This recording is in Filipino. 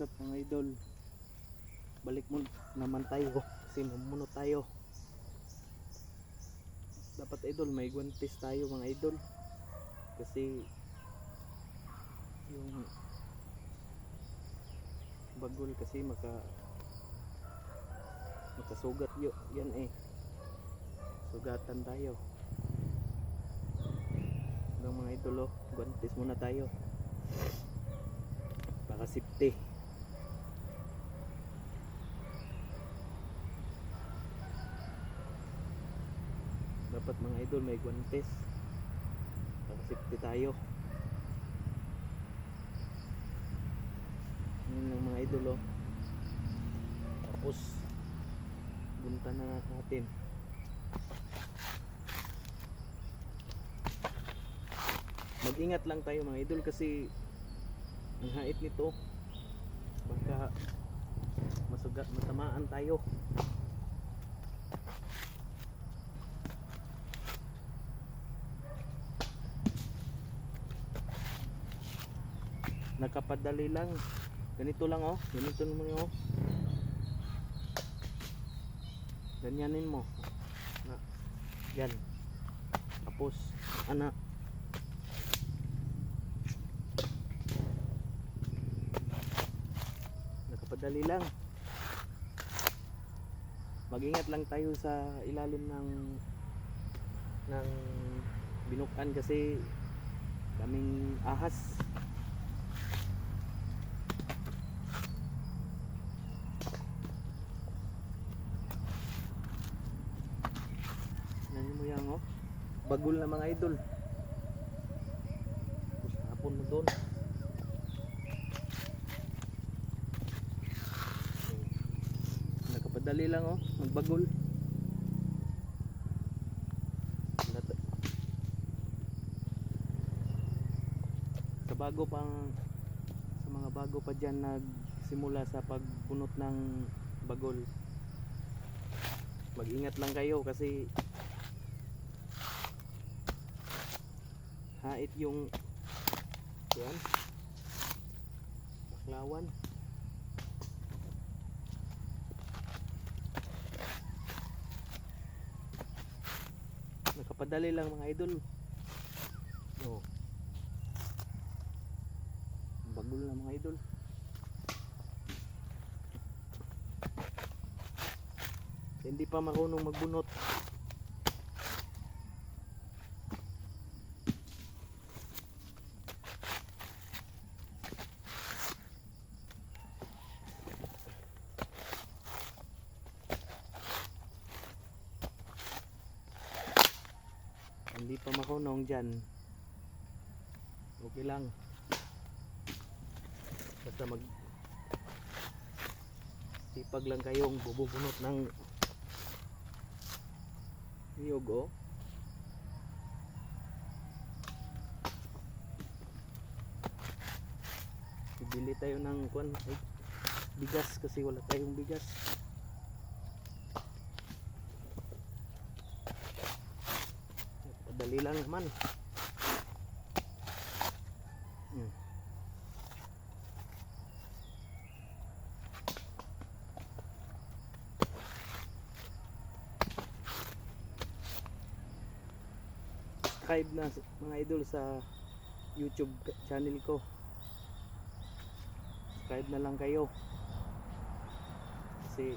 What's up mga idol? Balik mo naman tayo kasi mamunot tayo. Dapat idol may guantes tayo mga idol. Kasi yung bagol kasi makasugat yan eh. Sugatan tayo. Ng mga idol oh, guantes muna tayo. Para safety. Dapat mga idol may guantes para safety tayo. Yun lang mga idol oh. Tapos bunta na natin. Mag-ingat lang tayo mga idol kasi ang hait nito baka matamaan tayo. Nakapadali lang. Ganito lang oh. Ganito naman oh. Ganyanin mo. Yan. Tapos anak. Nakapadali lang. Mag-ingat lang tayo sa ilalim ng binukan kasi kaming ahas. Mo yan oh. Bagol na mga idol. Tapos hapon mo doon. Nakapadali lang oh, magbagol. Sa mga bago pa diyan nagsimula sa pagbunot ng bagol. Mag-ingat lang kayo kasi hait yung yan baklawan. Nakapadali lang mga idol oh. Bagol na mga idol. Hindi pa marunong magbunot. Hindi pa marunong dyan. Okay lang. Basta sipag lang kayong bubunot ng niyog oh. Bibili tayo ng bigas kasi wala tayong bigas. Dali lang naman. Subscribe na mga idol sa YouTube channel ko. Subscribe na lang kayo kasi